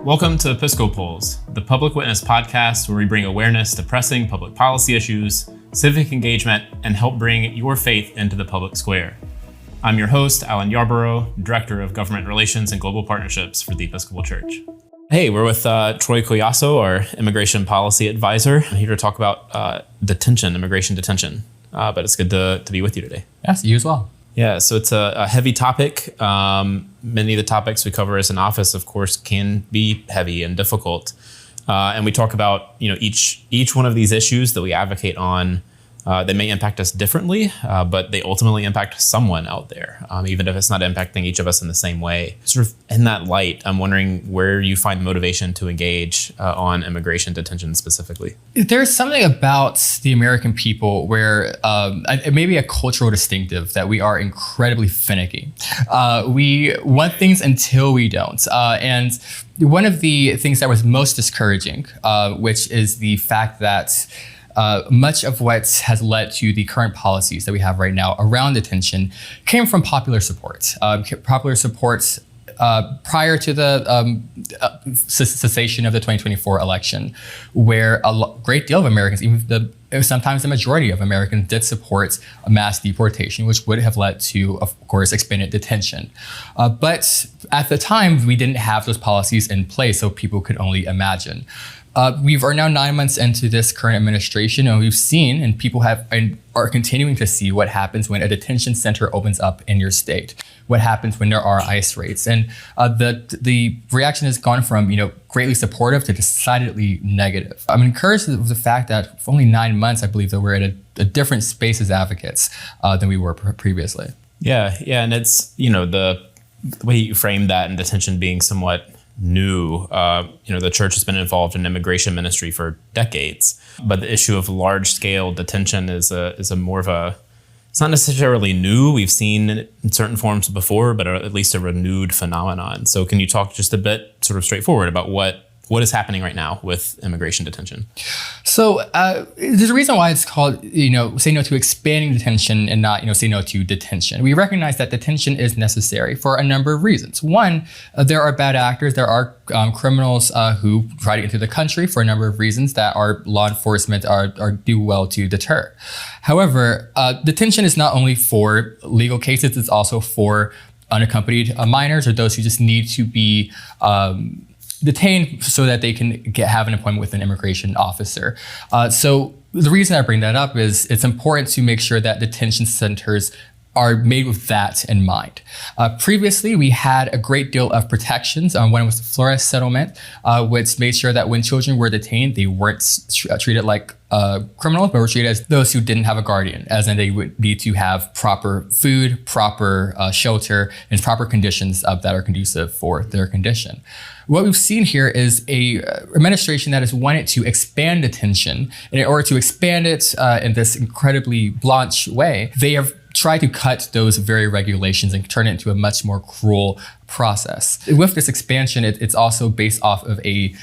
Welcome to Episcopals, the public witness podcast where we bring awareness to pressing public policy issues, civic engagement, and help bring your faith into the public square. I'm your host, Yarborough, Director of Government Relations and Global Partnerships for the Episcopal Church. Hey, we're with Troy Collazo, our Immigration Policy Advisor. I'm here to talk about detention, immigration detention. But it's good to be with you today. Yes, you as well. Yeah, so it's a heavy topic. Many of the topics we cover as an office, of course, can be heavy and difficult. And we talk about, each one of these issues that we advocate on. They may impact us differently, but they ultimately impact someone out there, even if it's not impacting each of us in the same way. Sort of in that light, I'm wondering where you find motivation to engage on immigration detention specifically. There's something about the American people where it may be a cultural distinctive that we are incredibly finicky. We want things until we don't. And one of the things that was most discouraging, which is the fact that much of what has led to the current policies that we have right now around detention came from popular support. Popular support prior to the cessation of the 2024 election, where a great deal of Americans, sometimes the majority of Americans, did support a mass deportation, which would have led to, of course, expanded detention. But at the time, we didn't have those policies in place, so people could only imagine. We are now 9 months into this current administration, and we've seen, and people are continuing to see, what happens when a detention center opens up in your state. What happens when there are ICE raids, and the reaction has gone from greatly supportive to decidedly negative. I'm encouraged with the fact that for only 9 months, I believe that we're at a different space as advocates than we were previously. Yeah, and it's the way you frame that, and detention being somewhat new. The church has been involved in immigration ministry for decades, but the issue of large-scale detention is a more of a. It's not necessarily new. We've seen it in certain forms before, but at least a renewed phenomenon. So, can you talk just a bit, sort of straightforward, about what is happening right now with immigration detention? So there's a reason why it's called, say no to expanding detention and not, say no to detention. We recognize that detention is necessary for a number of reasons. One, there are bad actors. There are criminals who try to get into the country for a number of reasons that our law enforcement do well to deter. However, detention is not only for legal cases, it's also for unaccompanied minors or those who just need to be detained so that they can have an appointment with an immigration officer. So the reason I bring that up is it's important to make sure that detention centers are made with that in mind. Previously, we had a great deal of protections when it was the Flores settlement, which made sure that when children were detained, they weren't treated like criminals, but were treated as those who didn't have a guardian, as in they would need to have proper food, proper shelter, and proper conditions that are conducive for their condition. What we've seen here is a administration that has wanted to expand detention, and in order to expand it in this incredibly blanche way, they have tried to cut those very regulations and turn it into a much more cruel process. With this expansion, it's also based off of a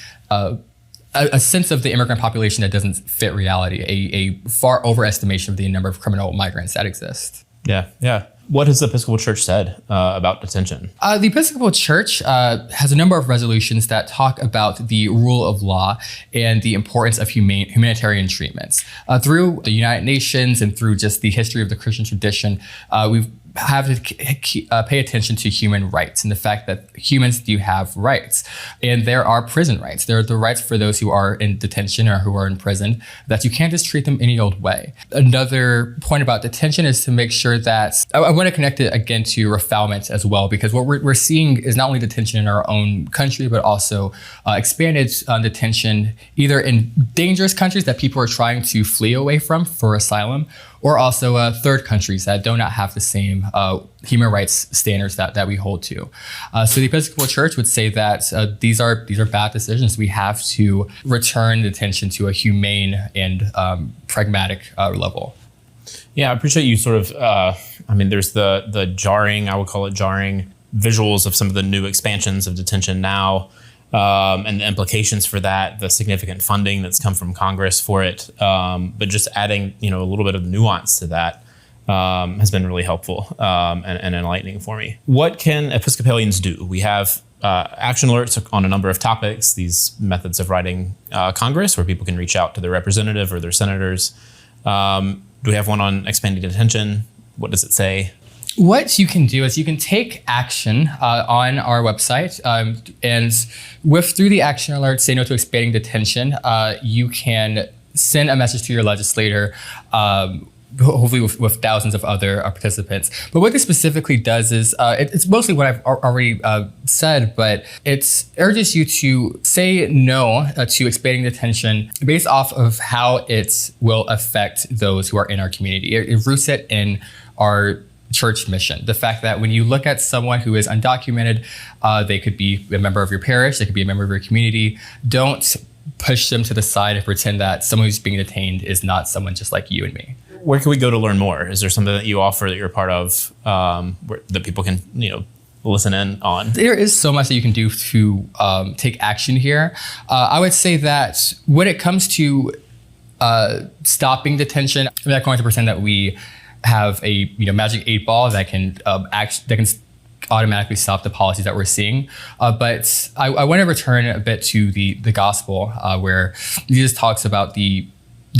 sense of the immigrant population that doesn't fit reality, a far overestimation of the number of criminal migrants that exist. Yeah. What has the Episcopal Church said about detention? The Episcopal Church has a number of resolutions that talk about the rule of law and the importance of humanitarian treatments. Through the United Nations and through just the history of the Christian tradition, we've have to pay attention to human rights and the fact that humans do have rights. And there are prison rights. There are the rights for those who are in detention or who are in prison, that you can't just treat them any old way. Another point about detention is to make sure that, I want to connect it again to refoulement as well, because what we're seeing is not only detention in our own country, but also expanded detention either in dangerous countries that people are trying to flee away from for asylum, or also third countries that do not have the same human rights standards that we hold to. So the Episcopal Church would say that these are bad decisions. We have to return detention to a humane and pragmatic level. Yeah, I appreciate you sort of, there's the jarring, I would call it jarring, visuals of some of the new expansions of detention now. And the implications for that, the significant funding that's come from Congress for it, but just adding, a little bit of nuance to that has been really helpful and enlightening for me. What can Episcopalians do? We have action alerts on a number of topics, these methods of writing Congress where people can reach out to their representative or their senators. Do we have one on expanding detention? What does it say? What you can do is you can take action on our website, and through the action alert, say no to expanding detention, you can send a message to your legislator, hopefully with thousands of other participants. But what this specifically does is, it's mostly what I've already said, but it urges you to say no to expanding detention based off of how it will affect those who are in our community. It roots it in our church mission. The fact that when you look at someone who is undocumented, they could be a member of your parish, they could be a member of your community. Don't push them to the side and pretend that someone who's being detained is not someone just like you and me. Where can we go to learn more? Is there something that you offer that you're a part of that people can, listen in on? There is so much that you can do to take action here. I would say that when it comes to stopping detention, I'm not going to pretend that we have a magic 8-ball that can automatically stop the policies that we're seeing. But I want to return a bit to the gospel where Jesus talks about the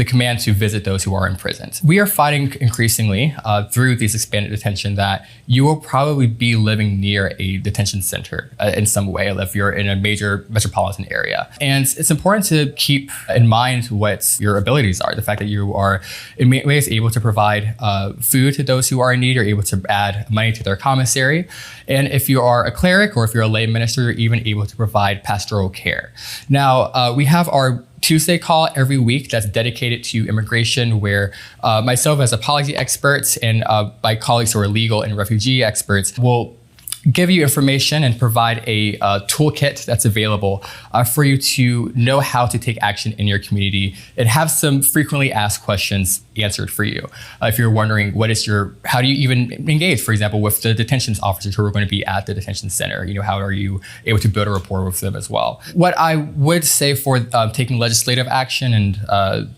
command to visit those who are imprisoned. We are finding increasingly through this expanded detention that you will probably be living near a detention center in some way if you're in a major metropolitan area. And it's important to keep in mind what your abilities are. The fact that you are in many ways able to provide food to those who are in need, or able to add money to their commissary. And if you are a cleric or if you're a lay minister, you're even able to provide pastoral care. Now, we have our Tuesday call every week that's dedicated to immigration, where myself as a policy expert and my colleagues who are legal and refugee experts will give you information and provide a toolkit that's available for you to know how to take action in your community and have some frequently asked questions answered for you. If you're wondering how do you even engage, for example, with the detention officers who are going to be at the detention center, how are you able to build a rapport with them as well? What I would say for taking legislative action, and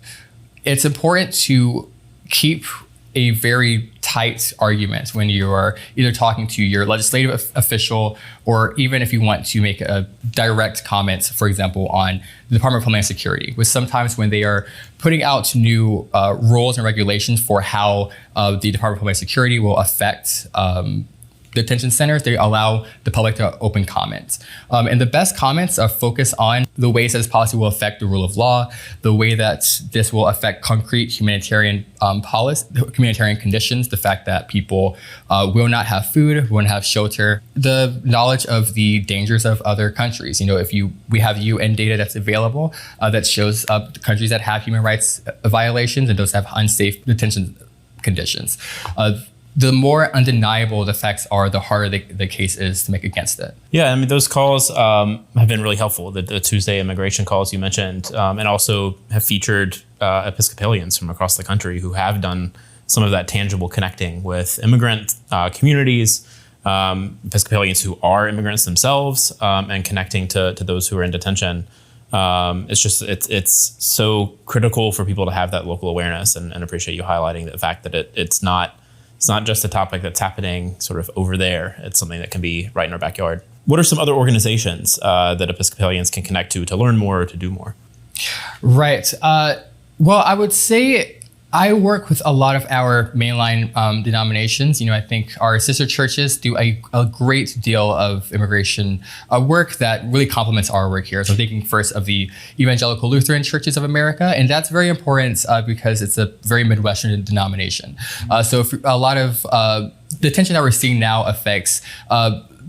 it's important to keep a very tight argument when you are either talking to your legislative official, or even if you want to make a direct comment, for example, on the Department of Homeland Security, which sometimes when they are putting out new rules and regulations for how the Department of Homeland Security will affect detention centers, they allow the public to open comments. And the best comments focus on the ways that this policy will affect the rule of law, the way that this will affect concrete humanitarian humanitarian conditions, the fact that people will not have food, will not have shelter, the knowledge of the dangers of other countries. We have UN data that's available that shows countries that have human rights violations and those have unsafe detention conditions. The more undeniable the facts are, the harder the case is to make against it. Yeah, those calls have been really helpful. The Tuesday immigration calls you mentioned, and also have featured Episcopalians from across the country who have done some of that tangible connecting with immigrant communities, Episcopalians who are immigrants themselves, and connecting to those who are in detention. It's so critical for people to have that local awareness, and appreciate you highlighting the fact that it's not just a topic that's happening sort of over there. It's something that can be right in our backyard. What are some other organizations that Episcopalians can connect to learn more or to do more? Right. Well, I would say I work with a lot of our mainline denominations. I think our sister churches do a great deal of immigration work that really complements our work here. So I'm thinking first of the Evangelical Lutheran Churches of America, and that's very important because it's a very Midwestern denomination. So if a lot of the tension that we're seeing now affects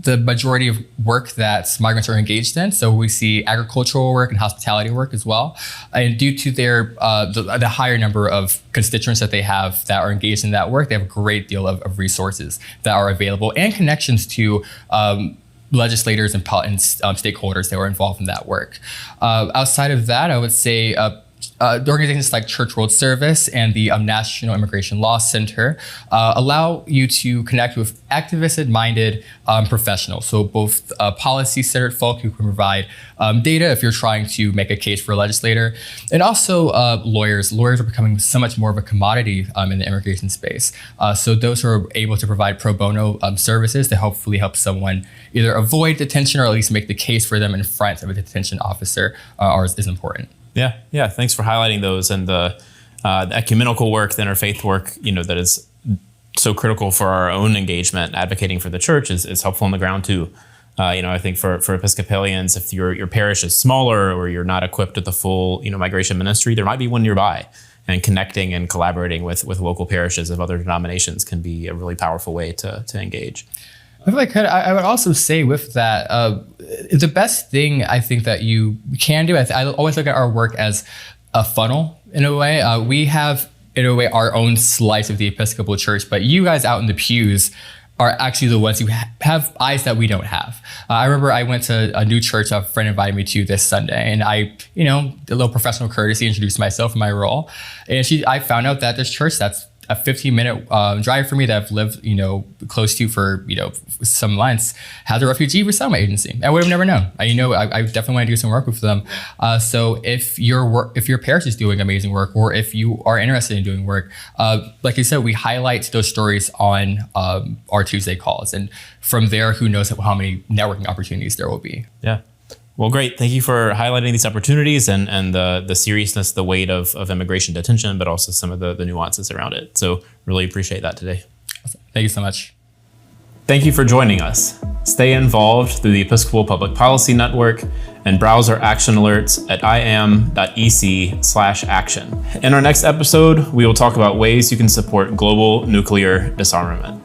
the majority of work that migrants are engaged in. So we see agricultural work and hospitality work as well. And due to their the higher number of constituents that they have that are engaged in that work, they have a great deal of resources that are available and connections to stakeholders that were involved in that work. Outside of that, I would say the organizations like Church World Service and the National Immigration Law Center allow you to connect with activist-minded professionals. So both policy-centered folk who can provide data if you're trying to make a case for a legislator, and also lawyers. Lawyers are becoming so much more of a commodity in the immigration space. So those who are able to provide pro bono services to hopefully help someone either avoid detention or at least make the case for them in front of a detention officer is important. Yeah. Thanks for highlighting those, and the ecumenical work, the interfaith work, that is so critical for our own engagement. Advocating for the church is helpful on the ground too. I think for Episcopalians, if your parish is smaller or you're not equipped with the full migration ministry, there might be one nearby. And connecting and collaborating with local parishes of other denominations can be a really powerful way to engage. If I could, I would also say with that, the best thing I think that you can do, I always look at our work as a funnel in a way. We have, in a way, our own slice of the Episcopal Church, but you guys out in the pews are actually the ones who have eyes that we don't have. I remember I went to a new church a friend invited me to this Sunday, and I, did a little professional courtesy, introduced myself and my role. And I found out that this church that's a 15-minute drive for me that I've lived, close to for, some months, has a refugee resettlement agency. I would have never known. I definitely want to do some work with them. So if your parish is doing amazing work, or if you are interested in doing work, like you said, we highlight those stories on our Tuesday calls. And from there, who knows how many networking opportunities there will be. Yeah. Well, great. Thank you for highlighting these opportunities and the seriousness, the weight of immigration detention, but also some of the nuances around it. So really appreciate that today. Awesome. Thank you so much. Thank you for joining us. Stay involved through the Episcopal Public Policy Network and browse our action alerts at iam.ec/action. In our next episode, we will talk about ways you can support global nuclear disarmament.